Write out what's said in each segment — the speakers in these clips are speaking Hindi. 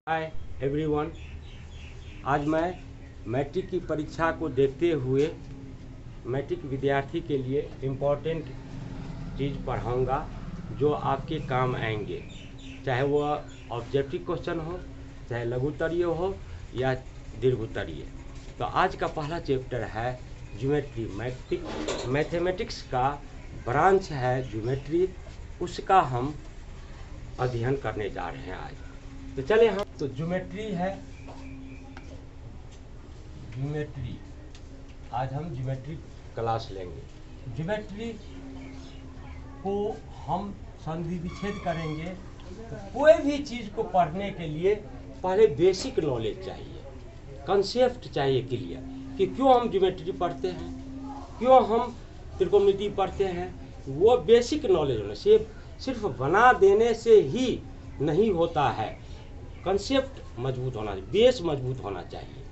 Hi everyone. आज मैं मैट्रिक की परीक्षा को देखते हुए मैट्रिक विद्यार्थी के लिए इम्पोर्टेंट चीज़ पढ़ाऊँगा जो आपके काम आएंगे, चाहे वह ऑब्जेक्टिव क्वेश्चन हो, चाहे लघुत्तरीय हो या दीर्घोत्तरीय। तो आज का पहला चैप्टर है ज्योमेट्री। मैथमेटिक्स का ब्रांच है ज्योमेट्री, उसका हम अध्ययन करने जा रहे हैं आज। तो चलिए हम तो ज्योमेट्री है, ज्योमेट्री आज हम ज्योमेट्री क्लास लेंगे। ज्योमेट्री को हम संधि विच्छेद करेंगे। तो कोई भी चीज़ को पढ़ने के लिए पहले बेसिक नॉलेज चाहिए, कंसेप्ट चाहिए क्लियर कि क्यों हम ज्योमेट्री पढ़ते हैं, क्यों हम त्रिकोणमिति पढ़ते हैं। वो बेसिक नॉलेज होना से सिर्फ बना देने से ही नहीं होता है, कंसेप्ट मजबूत होना चाहिए, बेस मजबूत होना चाहिए।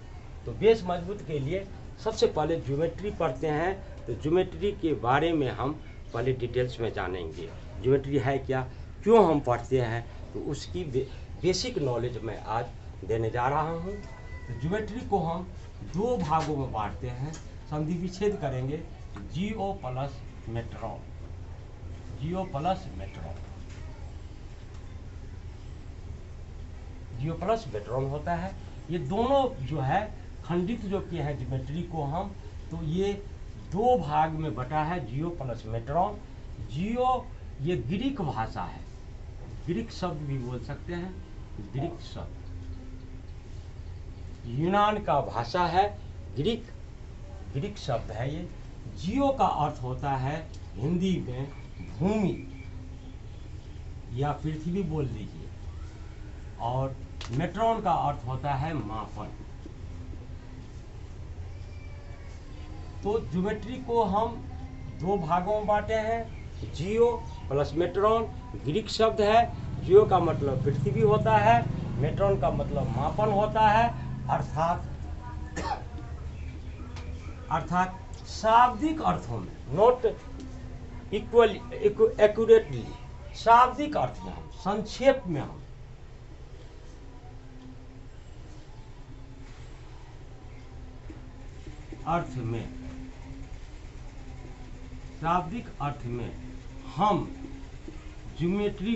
तो बेस मजबूत के लिए सबसे पहले ज्योमेट्री पढ़ते हैं। तो ज्योमेट्री के बारे में हम पहले डिटेल्स में जानेंगे, ज्योमेट्री है क्या, क्यों हम पढ़ते हैं, तो उसकी बेसिक नॉलेज मैं आज देने जा रहा हूँ। तो ज्योमेट्री को हम दो भागों में बांटते हैं, संधि विच्छेद करेंगे। जियो प्लस मेट्रॉन, जियो प्लस मेट्रॉन, जियो प्लस मेट्रॉन होता है। ये दोनों जो है खंडित जो किए हैं ज्योमेट्री को हम, तो ये दो भाग में बटा है, जियो प्लस मेट्रॉन। जियो ये ग्रीक भाषा है, ग्रीक शब्द भी बोल सकते हैं, ग्रीक शब्द यूनान का भाषा है, ग्रीक शब्द है ये। जियो का अर्थ होता है हिंदी में भूमि या पृथ्वी बोल लीजिए, और मेट्रॉन का अर्थ होता है मापन। तो ज्योमेट्री को हम दो भागों में बांटे हैं, जियो प्लस मेट्रॉन। ग्रीक शब्द है, जियो का मतलब पृथ्वी होता है, मेट्रॉन का मतलब मापन होता है। अर्थात शाब्दिक अर्थों में, नॉट एक्यूरेटली, शाब्दिक अर्थ में हम, संक्षेप में हम अर्थ में, शाब्दिक अर्थ में हम ज्योमेट्री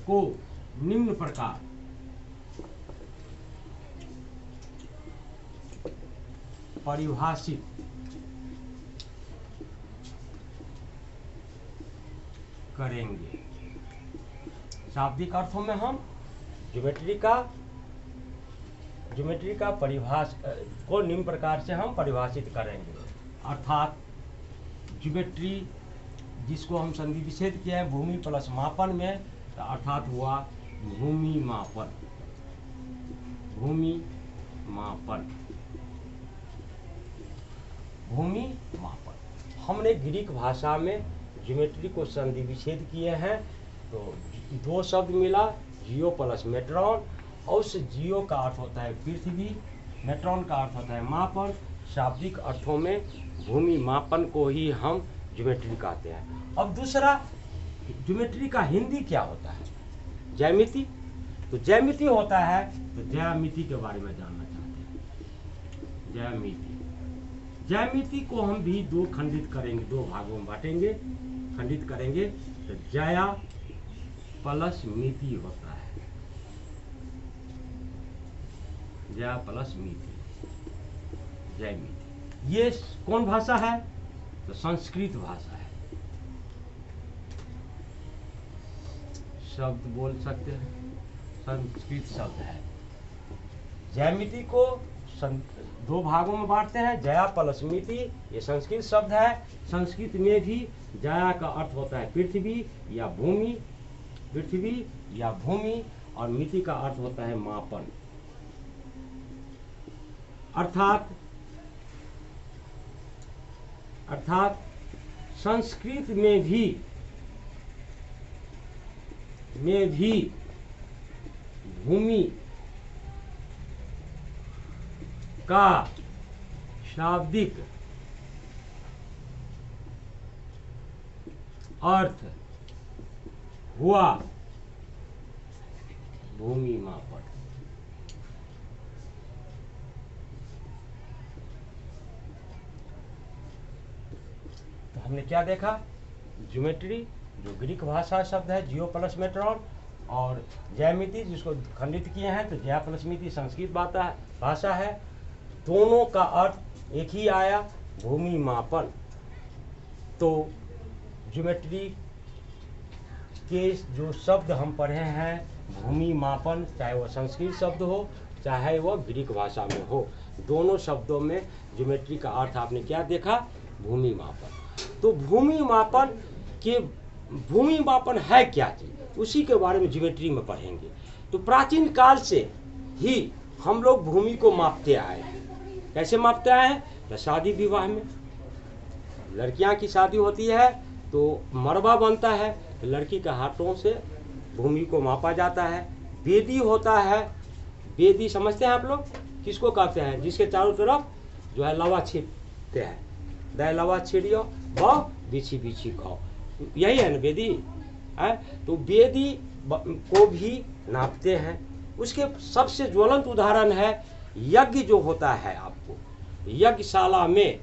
को निम्न प्रकार परिभाषित करेंगे। शाब्दिक अर्थों में हम ज्योमेट्री का परिभाष को निम्न प्रकार से हम परिभाषित करेंगे। अर्थात ज्योमेट्री जिसको हम संधि विच्छेद किए हैं भूमि प्लस मापन में, तो अर्थात हुआ भूमि मापन, भूमि मापन, भूमि मापन। हमने ग्रीक भाषा में ज्योमेट्री को संधि विच्छेद किए हैं, तो दो शब्द मिला, जियो प्लस मेट्रॉन। और उस जियो का अर्थ होता है पृथ्वी, मेट्रॉन का अर्थ होता है मापन। शाब्दिक अर्थों में भूमि मापन को ही हम ज्योमेट्री कहते हैं। अब दूसरा, ज्योमेट्री का हिंदी क्या होता है, ज्यामिति। तो ज्यामिति होता है, तो ज्यामिति के बारे में जानना चाहते हैं। ज्यामिति को हम भी दो खंडित करेंगे, दो भागों में बांटेंगे, खंडित करेंगे। तो ज्या प्लस मिति होता है, ज्या प्लस मिति, ज्यामिति। ये कौन भाषा है, तो संस्कृत भाषा है। शब्द बोल सकते हैं, संस्कृत शब्द है। ज्यामिति को दो भागों में बांटते हैं, जया प्लस मिति, ये संस्कृत शब्द है। संस्कृत में भी जया का अर्थ होता है पृथ्वी या भूमि, और मिति का अर्थ होता है मापन। अर्थात संस्कृत में भी भूमि का शाब्दिक अर्थ हुआ भूमि मापन। तो हमने क्या देखा, ज्योमेट्री जो ग्रीक भाषा शब्द है जियो प्लस मेट्रॉन, और ज्यामिति जिसको खंडित किए हैं तो ज्या प्लस मिति संस्कृत भाषा है। दोनों का अर्थ एक ही आया, भूमि मापन। तो ज्योमेट्री के जो शब्द हम पढ़े हैं, भूमि मापन, चाहे वह संस्कृत शब्द हो चाहे वह ग्रीक भाषा में हो, दोनों शब्दों में ज्योमेट्री का अर्थ आपने क्या देखा, भूमि मापन। तो भूमि मापन है क्या चीज, उसी के बारे में ज्योमेट्री में पढ़ेंगे। तो प्राचीन काल से ही हम लोग भूमि को मापते आए हैं। कैसे मापते आए हैं, तो शादी विवाह में लड़कियां की शादी होती है तो मरबा बनता है, तो लड़की के हाथों से भूमि को मापा जाता है। वेदी होता है, वेदी समझते हैं आप लोग, किसको कहते हैं, जिसके चारों तरफ जो है लवा छींटते हैं, दे लवा छीड़ियो व बिछी बिछी खाओ, यही है ना वेदी है। तो वेदी को भी नापते हैं। उसके सबसे ज्वलंत उदाहरण है यज्ञ जो होता है। आपको यज्ञशाला में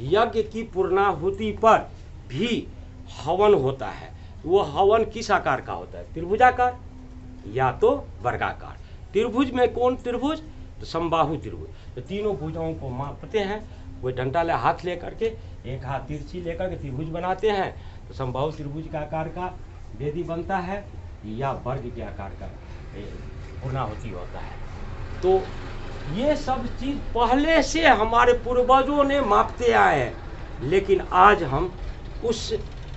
यज्ञ की पूर्णाहुति पर भी हवन होता है। वो हवन किस आकार का होता है, त्रिभुजाकार या तो वर्गाकार। त्रिभुज में कौन त्रिभुज, तो समबाहु त्रिभुज। तो तीनों भुजाओं को मापते हैं। कोई डंडा ले हाथ लेकर के, एक हाथ तिरछी लेकर के त्रिभुज बनाते हैं, तो समबाहु त्रिभुज के आकार का वेदी बनता है, या वर्ग के आकार का पूर्णाहुति होता है। तो ये सब चीज पहले से हमारे पूर्वजों ने मापते आए हैं, लेकिन आज हम उस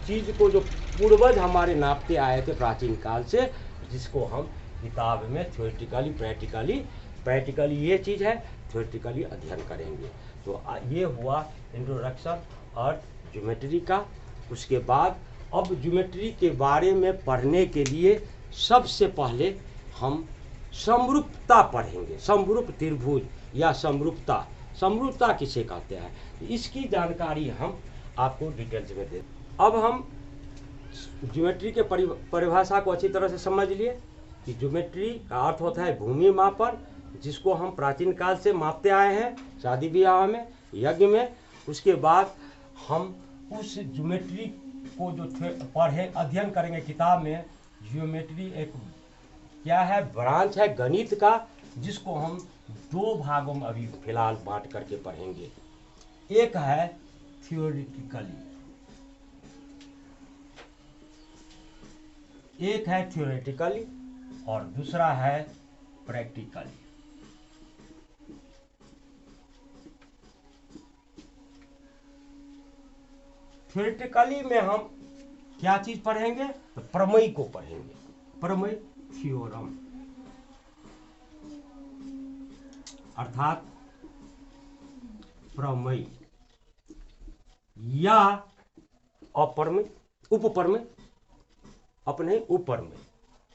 चीज को जो पूर्वज हमारे नापते आए थे प्राचीन काल से, जिसको हम किताब में थ्योरेटिकली प्रैक्टिकली ये चीज है, थ्योरेटिकली अध्ययन करेंगे। तो ये हुआ इंट्रोडक्शन और ज्योमेट्री का। उसके बाद अब ज्योमेट्री के बारे में पढ़ने के लिए सबसे पहले हम समरूपता पढ़ेंगे। समरूप त्रिभुज या समरूपता किसे कहते हैं, इसकी जानकारी हम आपको डिटेल्स में दे। अब हम ज्योमेट्री के परिभाषा को अच्छी तरह से समझ लिए कि ज्योमेट्री का अर्थ होता है भूमि मापन, जिसको हम प्राचीन काल से मापते आए हैं, शादी ब्याह में, यज्ञ में। उसके बाद हम उस ज्योमेट्री को जो पढ़े अध्ययन करेंगे किताब में। ज्योमेट्री एक क्या है, ब्रांच है गणित का, जिसको हम दो भागों में अभी फिलहाल बांट करके पढ़ेंगे। एक है थ्योरेटिकली और दूसरा है प्रैक्टिकली। थ्योरेटिकली में हम क्या चीज पढ़ेंगे, तो प्रमेय को पढ़ेंगे। प्रमेय थ्योरम अर्थात प्रमेय या अपरमेय, उपप्रमेय, अपने ऊपर में,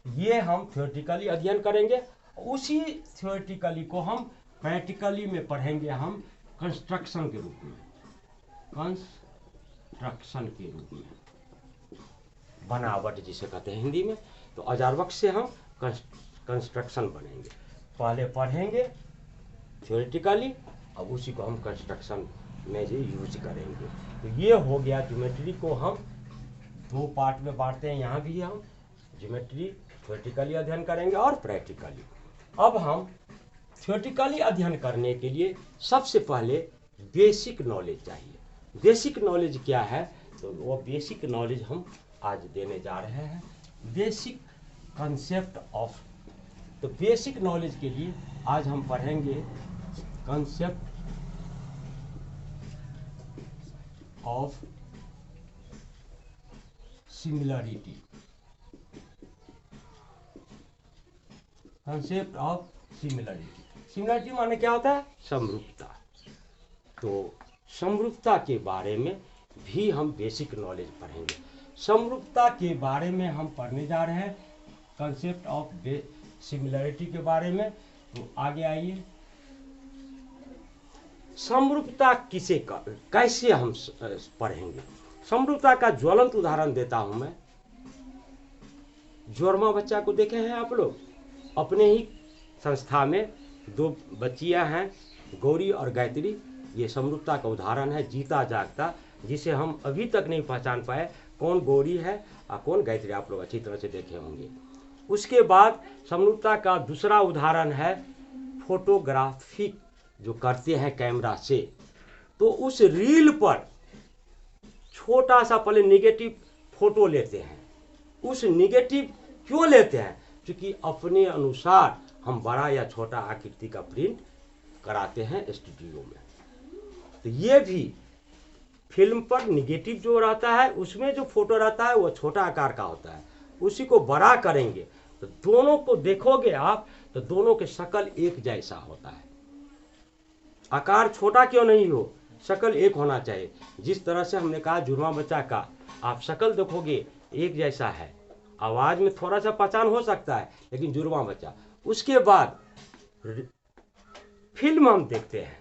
ये हम थ्योरेटिकली अध्ययन करेंगे। उसी थ्योरेटिकली को हम प्रैक्टिकली में पढ़ेंगे, हम कंस्ट्रक्शन के रूप में, कंस्ट्रक्शन के रूप में, बनावट जिसे कहते हैं हिंदी में। तो अजारवक से हम कंस्ट्रक्शन बनेंगे। पहले पढ़ेंगे थ्योरेटिकली, अब उसी को हम कंस्ट्रक्शन में जो यूज करेंगे। तो ये हो गया ज्योमेट्री को हम दो पार्ट में बांटते हैं। यहाँ भी हम ज्योमेट्री थ्योरेटिकली अध्ययन करेंगे और प्रैक्टिकली। अब हम थ्योरेटिकली अध्ययन करने के लिए सबसे पहले बेसिक नॉलेज चाहिए। बेसिक नॉलेज क्या है, तो वो बेसिक नॉलेज हम आज देने जा रहे हैं। बेसिक कंसेप्ट ऑफ, तो बेसिक नॉलेज के लिए आज हम पढ़ेंगे concept of similarity. Concept of similarity, similarity माने क्या होता है, समरूपता। तो समरूपता के बारे में भी हम बेसिक नॉलेज पढ़ेंगे। समरूपता के बारे में हम पढ़ने जा रहे हैं कंसेप्ट ऑफ सिमिलरिटी के बारे में। तो आगे आइए, समरूपता किसे कैसे हम पढ़ेंगे। समरूपता का ज्वलंत उदाहरण देता हूं मैं। जोरमा बच्चा को देखे हैं आप लोग? अपने ही संस्था में 2 बच्चियां हैं, गौरी और गायत्री। ये समरूपता का उदाहरण है, जीता जागता, जिसे हम अभी तक नहीं पहचान पाए कौन गौरी है और कौन गायत्री। आप लोग अच्छी तरह से देखे होंगे। उसके बाद समरूपता का दूसरा उदाहरण है फोटोग्राफी जो करते हैं कैमरा से। तो उस रील पर छोटा सा पहले निगेटिव फोटो लेते हैं। उस निगेटिव क्यों लेते हैं? क्योंकि अपने अनुसार हम बड़ा या छोटा आकृति का प्रिंट कराते हैं स्टूडियो में। तो ये भी फिल्म पर निगेटिव जो रहता है उसमें जो फोटो रहता है वो छोटा आकार का होता है, उसी को बड़ा करेंगे तो दोनों को देखोगे आप तो दोनों के शक्ल एक जैसा होता है। आकार छोटा क्यों नहीं हो, शक्ल एक होना चाहिए। जिस तरह से हमने कहा जुड़वा बच्चा का आप शक्ल देखोगे एक जैसा है, आवाज में थोड़ा सा पहचान हो सकता है, लेकिन जुड़वा बच्चा। उसके बाद फिल्म हम देखते हैं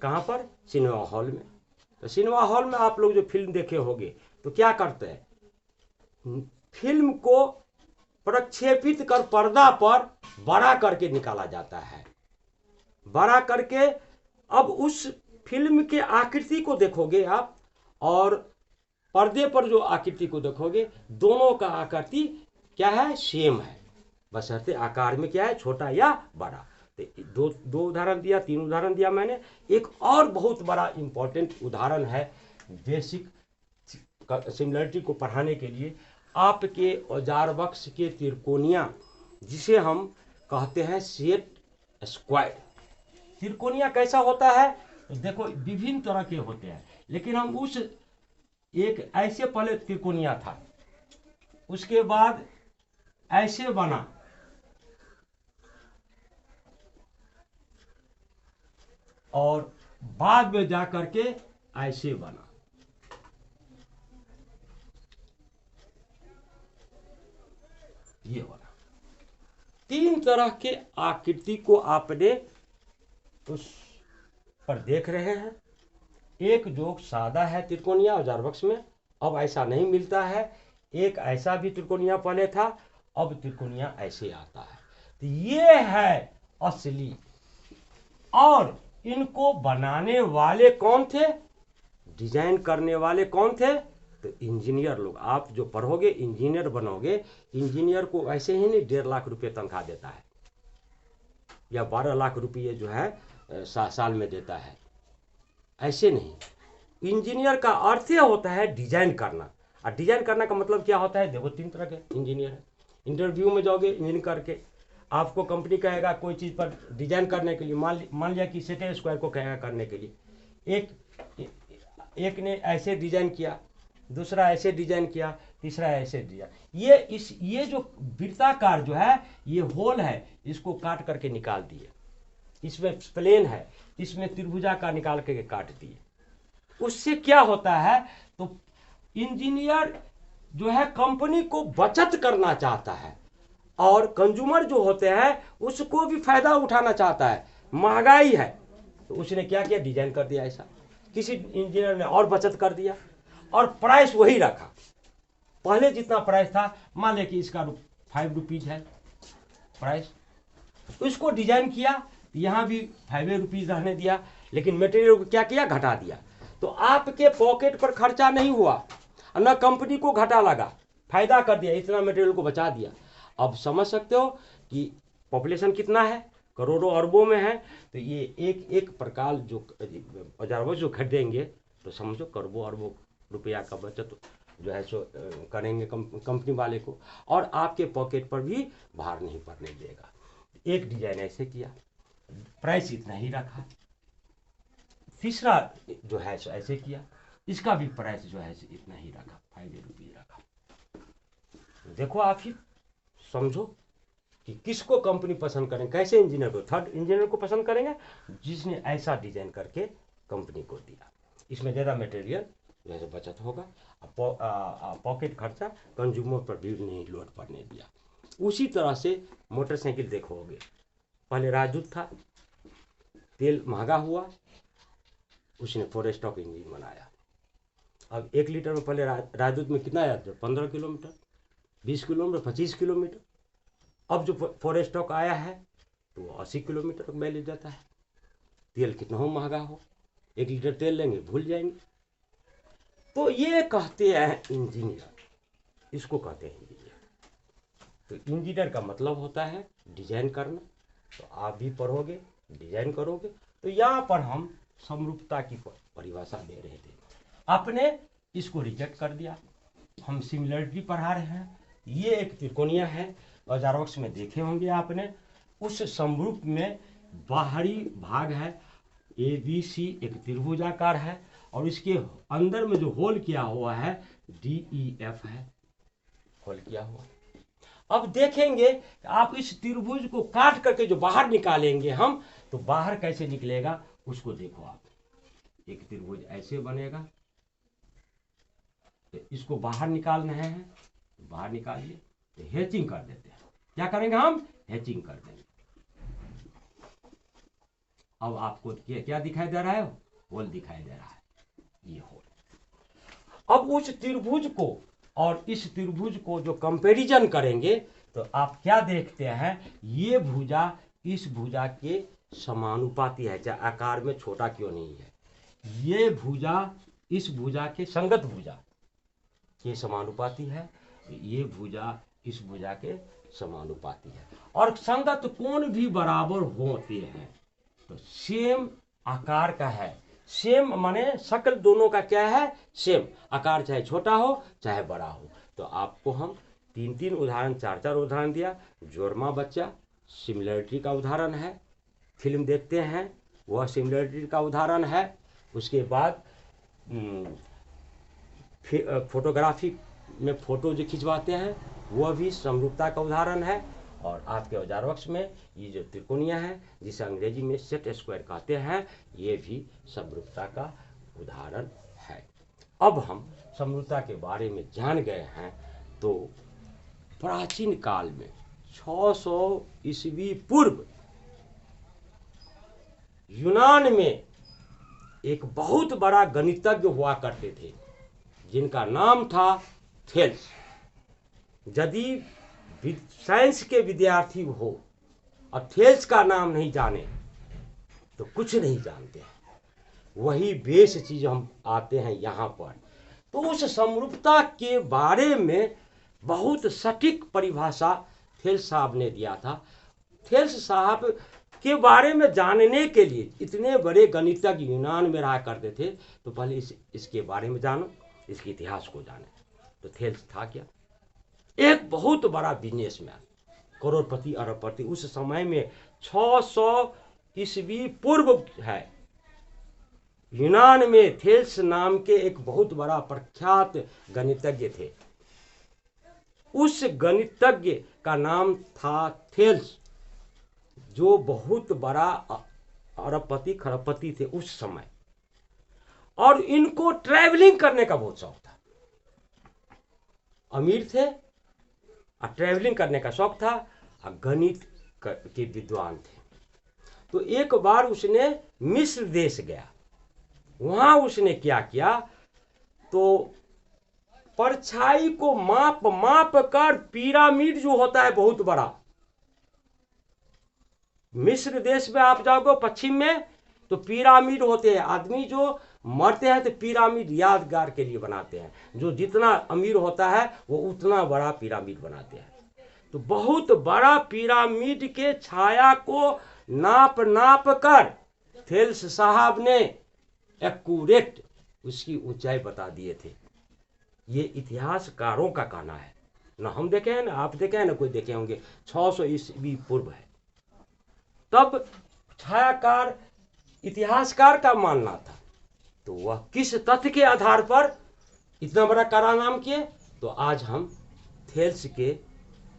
कहाँ पर? सिनेमा हॉल में। तो सिनेमा हॉल में आप लोग जो फिल्म देखे होंगे तो क्या करते हैं, फिल्म को प्रक्षेपित कर पर्दा पर बड़ा करके निकाला जाता है। बड़ा करके अब उस फिल्म के आकृति को देखोगे आप और पर्दे पर जो आकृति को देखोगे दोनों का आकृति क्या है? सेम है, बशर्ते आकार में क्या है? छोटा या बड़ा। दो उदाहरण दिया, 3 उदाहरण दिया मैंने। एक और बहुत बड़ा इंपॉर्टेंट उदाहरण है बेसिक सिमिलरिटी को पढ़ाने के लिए। आपके औजार बक्स के त्रिकोणिया जिसे हम कहते हैं सेट स्क्वायर। त्रिकोणिया कैसा होता है? तो देखो विभिन्न तरह के होते हैं, लेकिन हम उस एक ऐसे पहले त्रिकोणिया था, उसके बाद ऐसे बना, और बाद में जाकर के ऐसे बना। ये बना। 3 तरह के आकृति को आपने उस पर देख रहे हैं। एक जो सादा है त्रिकोणिया औजार बक्स में, अब ऐसा नहीं मिलता है। एक ऐसा भी त्रिकोणिया पहले था, अब त्रिकोणिया ऐसे आता है। तो ये है असली। और इनको बनाने वाले कौन थे? डिजाइन करने वाले कौन थे? तो इंजीनियर लोग। आप जो पढ़ोगे इंजीनियर बनोगे, इंजीनियर को ऐसे ही नहीं 1.5 लाख रुपये तनख्वाह देता है या 12 लाख रुपये जो है साल में देता है, ऐसे नहीं। इंजीनियर का अर्थ यह होता है डिजाइन करना। और डिजाइन करने का मतलब क्या होता है? देखो 3 तरह के इंजीनियर है। इंटरव्यू में जाओगे इंजीनियर करके, आपको कंपनी कहेगा कोई चीज़ पर डिजाइन करने के लिए, मान लिया कि सेट स्क्वायर को कहेगा करने के लिए, एक ने ऐसे डिजाइन किया, दूसरा ऐसे डिजाइन किया, तीसरा ऐसे डिजाइन। ये जो वृत्ताकार जो है ये होल है, इसको काट करके निकाल दिए। इसमें प्लेन है, इसमें त्रिभुजाकार निकाल करके काट दिए। उससे क्या होता है? तो इंजीनियर जो है कंपनी को बचत करना चाहता है और कंज्यूमर जो होते हैं उसको भी फायदा उठाना चाहता है। महंगाई है तो उसने क्या किया? डिजाइन कर दिया ऐसा। किसी इंजीनियर ने और बचत कर दिया और प्राइस वही रखा, पहले जितना प्राइस था। मान लिया कि इसका 5 रुपीज है प्राइस, उसको डिजाइन किया, यहाँ भी 5 रुपीज रहने दिया, लेकिन मटेरियल को क्या किया? घटा दिया। तो आपके पॉकेट पर खर्चा नहीं हुआ, न कंपनी को घाटा लगा, फायदा कर दिया, इतना मटेरियल को बचा दिया। अब समझ सकते हो कि पॉपुलेशन कितना है? करोड़ों अरबों में है। तो ये एक प्रकार जो औजार जो खरीदेंगे तो समझो करोड़ों अरबों रुपया का बचत जो है सो करेंगे कंपनी वाले को, और आपके पॉकेट पर भी भार नहीं पड़ने देगा। एक डिजाइन ऐसे किया, प्राइस इतना ही रखा। तीसरा जो है सो ऐसे किया, इसका भी प्राइस जो है इतना ही रखा, 5 रुपये रखा। देखो आप ही समझो कि किसको कंपनी पसंद करें, कैसे इंजीनियर को? थर्ड इंजीनियर को पसंद करेंगे जिसने ऐसा डिजाइन करके कंपनी को दिया। इसमें ज़्यादा मटेरियल जो है बचत होगा, पॉकेट खर्चा कंज्यूमर पर भी नहीं लोड पड़ने दिया। उसी तरह से मोटरसाइकिल देखोगे, पहले राजदूत था, तेल महंगा हुआ, उसने 4 स्टॉक इंजन बनाया। अब 1 लीटर में पहले राजदूत में कितना आया था? 15 किलोमीटर, 20 किलोमीटर, 25 किलोमीटर। अब जो फॉरेस्टॉक आया है तो वो 80 किलोमीटर माइलेज देता है। तेल कितना हो महंगा हो, 1 लीटर तेल लेंगे भूल जाएंगे। तो ये कहते हैं इंजीनियर, इसको कहते हैं इंजीनियर। तो इंजीनियर का मतलब होता है डिजाइन करना। तो आप भी पढ़ोगे, डिजाइन करोगे। तो यहाँ पर हम समरूपता की परिभाषा दे रहे थे, आपने इसको रिजेक्ट कर दिया। हम सिमिलरिटी पढ़ा रहे हैं। ये एक त्रिकोणीय है, औजार बॉक्स में देखे होंगे आपने। उस समरूप में बाहरी भाग है ABC, एक त्रिभुजाकार है, और इसके अंदर में जो होल किया हुआ है DEF है, होल किया हुआ। अब देखेंगे आप इस त्रिभुज को काट करके जो बाहर निकालेंगे हम, तो बाहर कैसे निकलेगा उसको देखो आप। एक त्रिभुज ऐसे बनेगा, तो इसको बाहर निकालना है, तो बाहर निकालिए। तो हैचिंग कर देते हैं। क्या करेंगे हम? हैचिंग कर देंगे। अब आपको क्या दिखाई दे रहा है? होल दिखाई दे रहा है, ये होल। अब उस त्रिभुज को और इस त्रिभुज को जो कंपैरिजन करेंगे तो आप क्या देखते हैं? ये भुजा इस भुजा के समानुपाती है, चाहे आकार में छोटा क्यों नहीं है। ये भुजा इस भुजा के संगत भुजा के समानुपाती है, ये भुजा इस भुजा के समानुपाती है। और संगत कोण भी बराबर होते हैं, तो सेम आकार का है। सेम माने शक्ल दोनों का क्या है? सेम आकार, चाहे छोटा हो चाहे बड़ा हो। तो आपको हम 3-3 उदाहरण, 4-4 उदाहरण दिया। जोरमा बच्चा सिमिलरिटी का उदाहरण है, फिल्म देखते हैं वह सिमिलरिटी का उदाहरण है। उसके बाद फोटोग्राफी में फोटो जो खिंचवाते हैं वह भी समरूपता का उदाहरण है। और आपके औजार बॉक्स में ये जो त्रिकोणीय है, जिसे अंग्रेजी में सेट स्क्वायर कहते हैं, ये भी समरूपता का उदाहरण है। अब हम समरूपता के बारे में जान गए हैं। तो प्राचीन काल में 600 ईस्वी पूर्व यूनान में एक बहुत बड़ा गणितज्ञ हुआ करते थे, जिनका नाम था थेल्स। यदि साइंस के विद्यार्थी हो और थेल्स का नाम नहीं जाने तो कुछ नहीं जानते हैं। वही बेस चीज हम आते हैं यहाँ पर। तो उस समरूपता के बारे में बहुत सटीक परिभाषा थेल्स साहब ने दिया था। थेल्स साहब के बारे में जानने के लिए, इतने बड़े गणितज्ञ यूनान में रहा करते थे, तो पहले इसके बारे में जानो, इसके इतिहास को जाने। तो थेल्स था क्या? एक बहुत बड़ा बिजनेसमैन, करोड़पति अरबपति। उस समय में 600 ईस्वी पूर्व है, यूनान में थेल्स नाम के एक बहुत बड़ा प्रख्यात गणितज्ञ थे। उस गणितज्ञ का नाम था थेल्स, जो बहुत बड़ा अरबपति खरबपति थे उस समय। और इनको ट्रैवलिंग करने का बहुत शौक था। अमीर थे और ट्रैवलिंग करने का शौक था, और गणित के विद्वान थे। तो एक बार उसने मिस्र देश गया। वहां उसने क्या किया? तो परछाई को माप कर पिरामिड जो होता है बहुत बड़ा, मिस्र देश में आप जाओगे पश्चिम में तो पिरामिड होते हैं। आदमी जो मरते हैं तो पिरामिड यादगार के लिए बनाते हैं। जो जितना अमीर होता है वो उतना बड़ा पिरामिड बनाते हैं। तो बहुत बड़ा पिरामिड के छाया को नाप कर थेल्स साहब ने एक्यूरेट उसकी ऊंचाई बता दिए थे। ये इतिहासकारों का कहना है, ना हम देखे हैं ना आप देखे हैं ना कोई देखे होंगे। 600 ईस्वी पूर्व है। तब छायाकार इतिहासकार का मानना था। तो वह किस तथ्य के आधार पर इतना बड़ा कारनामा किए? तो आज हम थेल्स के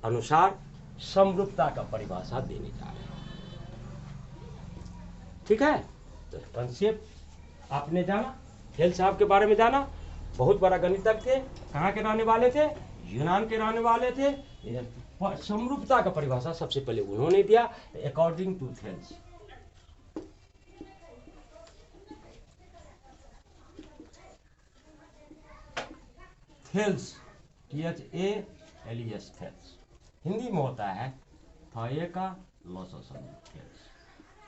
अनुसार समरूपता का परिभाषा देने जा रहे हैं। ठीक है? तो कंसेप्ट आपने जाना, थेल्स साहब के बारे में जाना। बहुत बड़ा गणितज्ञ थे। कहाँ के रहने वाले थे? यूनान के रहने वाले थे। समरूपता का परिभाषा सबसे पहले उन्होंने दिया, according to Thales. Thales, THALES, Thales. Hindi में होता है थाये का लॉस, Thales.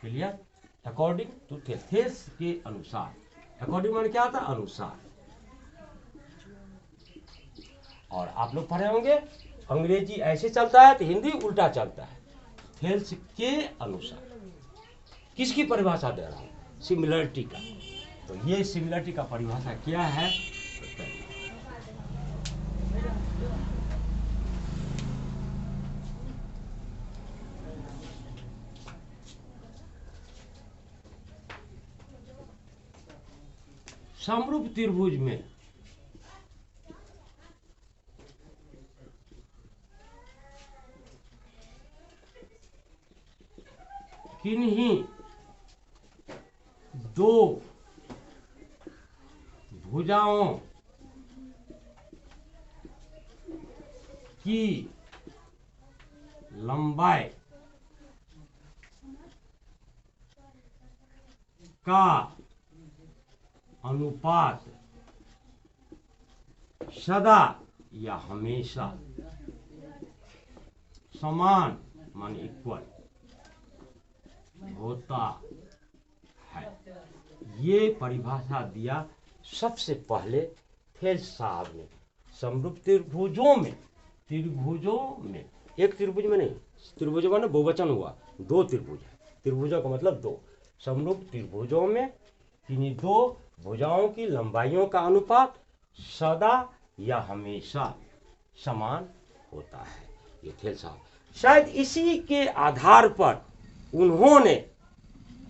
Clear? According to Thales के अनुसार। अकॉर्डिंग माने क्या होता है? अनुसार। और आप लोग पढ़े होंगे अंग्रेजी ऐसे चलता है तो हिंदी उल्टा चलता है। थेल्स के अनुसार। किसकी परिभाषा दे रहा हूं? सिमिलरिटी का। तो ये सिमिलरिटी का परिभाषा क्या है? समरूप त्रिभुज में किन्हीं दो भुजाओं की लंबाई का अनुपात सदा या हमेशा समान मान इक्वल होता है। ये परिभाषा दिया सबसे पहले थेल्स साहब ने। समरूप त्रिभुजों में एक त्रिभुज में नहीं, त्रिभुज माने बहुवचन हुआ, दो त्रिभुज है। त्रिभुजों का मतलब दो। समरूप त्रिभुजों में किन्हीं दो भुजाओं की लंबाइयों का अनुपात सदा या हमेशा समान होता है। ये थेल्स साहब, शायद इसी के आधार पर उन्होंने,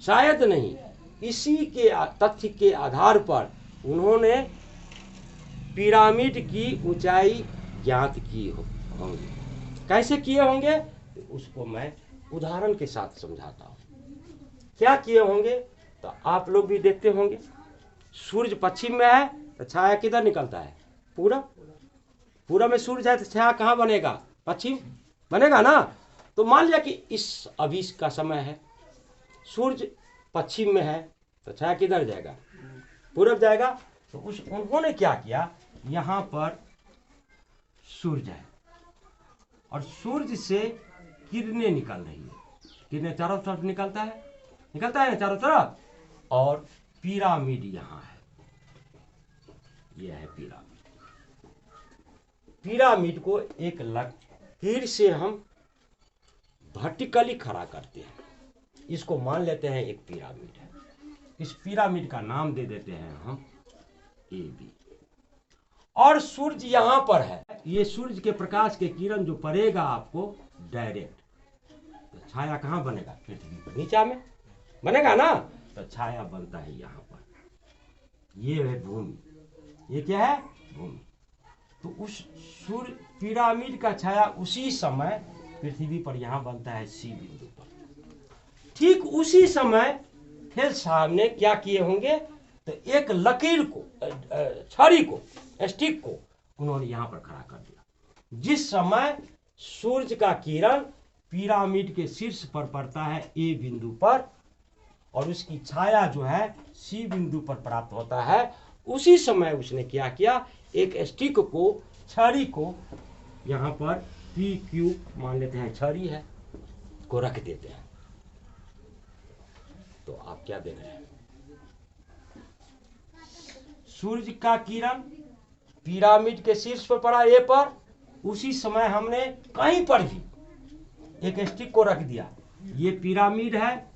शायद नहीं, इसी के तथ्य के आधार पर उन्होंने पिरामिड की ऊंचाई ज्ञात की होंगी। कैसे किए होंगे तो उसको मैं उदाहरण के साथ समझाता हूं। क्या किए होंगे तो आप लोग भी देखते होंगे। सूर्य पश्चिम में है तो छाया किधर निकलता है? पूरब में सूर्य है तो छाया कहाँ बनेगा? पश्चिम बनेगा ना। तो मान लिया कि इस अभी का समय है, सूर्य पश्चिम में है तो छाया किधर जाएगा? पूरब जाएगा। तो उन्होंने क्या किया, यहाँ पर सूर्य है और सूर्य से किरणें निकल रही है। किरणें चारों तरफ निकलता है ना चारों तरफ। और पिरामिड यहाँ है, यह है पिरामिड। पिरामिड को एक लकीर से हम वर्टिकली खड़ा करते हैं। इसको मान लेते हैं एक पिरामिड है। इस पिरामिड का नाम दे देते हैं हम AB। और सूर्य यहाँ पर है। ये सूर्य के प्रकाश के किरण जो पड़ेगा आपको डायरेक्ट, तो छाया कहाँ बनेगा? पृथ्वी पर नीचा में बनेगा ना। तो छाया बनता है यहाँ पर। ये है भूमि। ये क्या है? भूमि। तो उस सूर्य पिरामिड का छाया उसी समय पृथ्वी पर यहाँ बनता है C बिंदु पर। ठीक उसी समय थेल्स साहब ने क्या किए होंगे तो एक लकीर को, छड़ी को, स्टिक को उन्होंने यहाँ पर खड़ा कर दिया। जिस समय सूर्य का किरण पिरामिड के शीर्ष पर पड़ता है A बिंदु पर और उसकी छाया जो है C बिंदु पर प्राप्त होता है, उसी समय उसने क्या किया, एक स्टिक को, छड़ी को यहाँ पर PQ मान लेते हैं, छड़ी है, को रख देते हैं। तो आप क्या देख रहे हैं? सूर्य का किरण पिरामिड के शीर्ष पर पड़ा A पर, उसी समय हमने कहीं पर भी एक स्टिक को रख दिया। ये पिरामिड है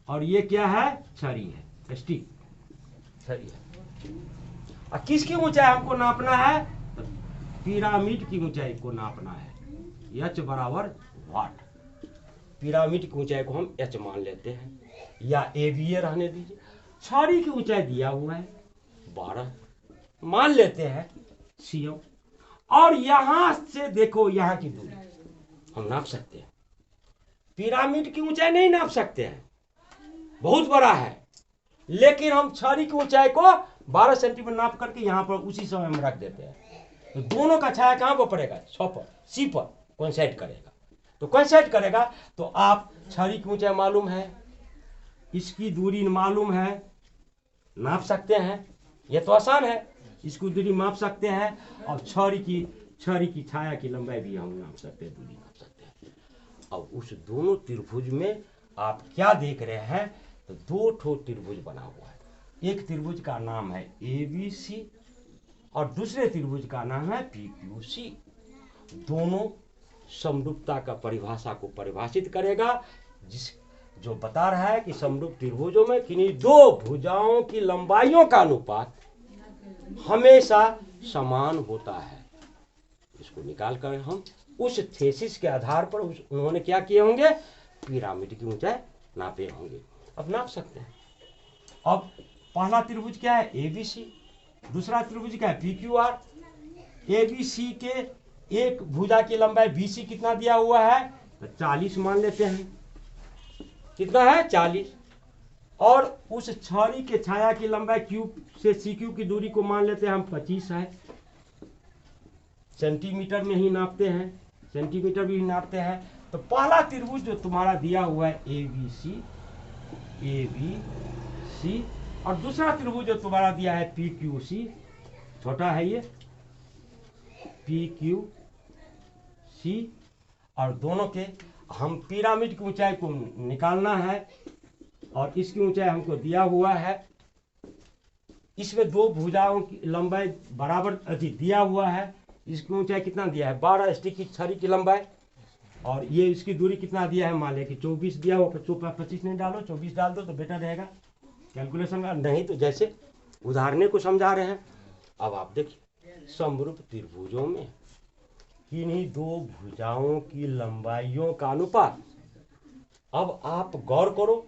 और ये क्या है? छड़ी है, स्टिक छड़ी है। और किसकी ऊंचाई हमको नापना है? तो पिरामिड की ऊंचाई को नापना है। H बराबर वाट। पिरामिड की ऊंचाई को हम H मान लेते हैं, या ABA रहने दीजिए। छड़ी की ऊंचाई दिया हुआ है 12, मान लेते हैं CM। और यहां से देखो, यहां की दूरी हम नाप सकते हैं। पिरामिड की ऊंचाई नहीं नाप सकते हैं, बहुत बड़ा है, लेकिन हम छड़ी की ऊंचाई को 12 सेंटीमीटर नाप करके यहां पर उसी समय हम रख देते हैं। तो दोनों का छाया कहां पर पड़ेगा? 6 पर, C पर कोइंसाइड करेगा। तो कोइंसाइड करेगा तो आप छड़ी की ऊंचाई मालूम है, इसकी दूरी मालूम है, नाप सकते हैं। ये तो आसान है। इसको दूरी माप सकते हैं, और छड़ी की छाया की लंबाई भी हम नाप सकते हैं, दूरी नाप सकते हैं। अब उस दोनों त्रिभुज में आप क्या देख रहे हैं, तो दो ठो त्रिभुज बना हुआ है। एक त्रिभुज का नाम है ABC और दूसरे त्रिभुज का नाम है PQC। दोनों समरूपता का परिभाषा को परिभाषित करेगा, जो बता रहा है कि समरूप त्रिभुजों में किन्हीं दो भुजाओं की लंबाइयों का अनुपात हमेशा समान होता है। इसको निकाल कर हम उस थीसिस के आधार पर उन्होंने क्या किए होंगे, पिरामिड की ऊंचाई नापे होंगे। अब नाप सकते हैं। अब पहला त्रिभुज क्या है, ABC, दूसरा त्रिभुज क्या है, PQR। ABC के एक भुजा की लंबाई BC कितना दिया हुआ है, तो 40 मान लेते हैं। कितना है, 40। और उस छड़ी के छाया की लंबाई Q से CQ की दूरी को मान लेते हैं हम 25 है। सेंटीमीटर में ही नापते हैं, सेंटीमीटर भी नापते हैं। तो पहला त्रिभुज जो तुम्हारा दिया हुआ है ABC और दूसरा त्रिभुज जो तुम्हारा दिया है PQC, छोटा है ये PQC, और दोनों के हम पिरामिड की ऊंचाई को निकालना है, और इसकी ऊंचाई हमको दिया हुआ है। इसमें दो भुजाओं की लंबाई बराबर अधिक दिया हुआ है। इसकी ऊंचाई कितना दिया है, 12 स्टिक की छड़ी की लंबाई, और ये इसकी दूरी कितना दिया है, मान ले कि 24 दिया हो। 25 नहीं डालो, 24 डाल दो तो बेटर रहेगा कैलकुलेशन का, नहीं तो जैसे उदाहरण को समझा रहे हैं। अब आप देखिए, समरूप त्रिभुजों में किन्हीं दो भुजाओं की लंबाइयों का अनुपात। अब आप गौर करो,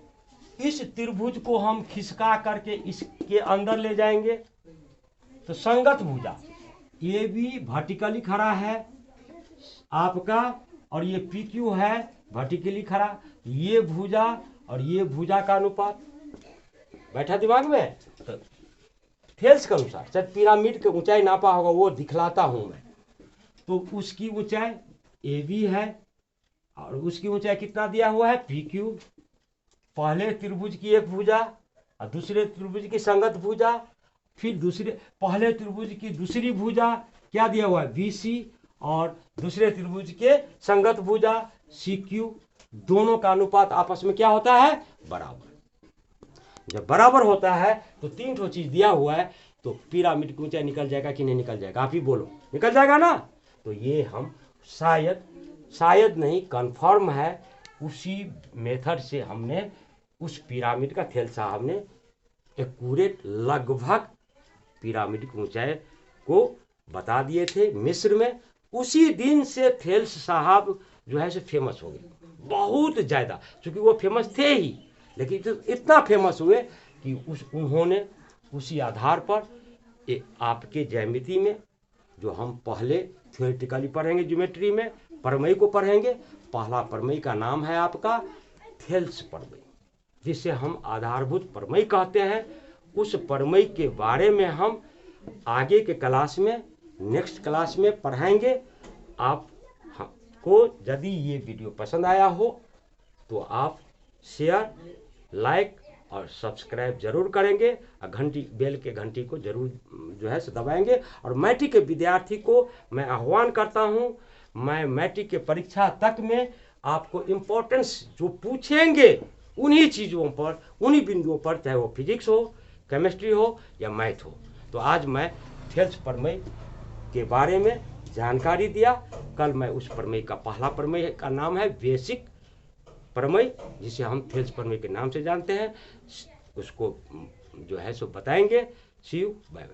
इस त्रिभुज को हम खिसका करके इसके अंदर ले जाएंगे तो संगत भुजा AB वर्टिकली खड़ा है आपका, और ये PQ है वर्टिकली खड़ा। ये भुजा और ये भुजा का अनुपात बैठा दिमाग में। तो थेल्स के अनुसार जब पिरामिड की ऊंचाई नापा होगा वो दिखलाता हूं मैं। तो उसकी ऊंचाई AB है और उसकी ऊंचाई कितना दिया हुआ है, PQ। पहले त्रिभुज की एक भुजा और दूसरे त्रिभुज की संगत भुजा, फिर पहले त्रिभुज की दूसरी भुजा क्या दिया हुआ है, BC, और दूसरे त्रिभुज के संगत भुजा CQ। दोनों का अनुपात आपस में क्या होता है, बराबर। जब बराबर होता है तो तीन ठो चीज दिया हुआ है, तो पिरामिड की ऊंचाई निकल जाएगा कि नहीं निकल जाएगा, आप ही बोलो, निकल जाएगा ना। तो ये हम शायद नहीं, कंफर्म है, उसी मेथड से हमने उस पिरामिड का थेल्स साहब ने एक्यूरेट लगभग पिरामिड की ऊंचाई को बता दिए थे मिस्र में। उसी दिन से थेल्स साहब जो है सो फेमस हो गए, बहुत ज़्यादा, क्योंकि वो फेमस थे ही, लेकिन इतना फेमस हुए कि उन्होंने उसी आधार पर आपके ज्यामिति में, जो हम पहले थ्योरेटिकली पढ़ेंगे ज्योमेट्री में, प्रमेय को पढ़ेंगे। पहला प्रमेय का नाम है आपका थेल्स प्रमेय, जिसे हम आधारभूत प्रमेय कहते हैं। उस प्रमेय के बारे में हम आगे के क्लास में, नेक्स्ट क्लास में पढ़ाएंगे। आपको यदि ये वीडियो पसंद आया हो तो आप शेयर, लाइक और सब्सक्राइब जरूर करेंगे, और घंटी, बेल के घंटी को जरूर जो है सो दबाएंगे। और मैट्रिक के विद्यार्थी को मैं आह्वान करता हूँ, मैं मैट्रिक के परीक्षा तक में आपको इम्पोर्टेंस जो पूछेंगे उन्हीं चीज़ों पर, उन्हीं बिंदुओं पर, चाहे वो फिजिक्स हो, केमिस्ट्री हो या मैथ हो। तो आज मैं थेल्स प्रमेय के बारे में जानकारी दिया। कल मैं उस प्रमेय का, पहला प्रमेय का नाम है बेसिक प्रमेय, जिसे हम थेल्स प्रमेय के नाम से जानते हैं, उसको जो है सो बताएंगे। सी यू, बाय बाय।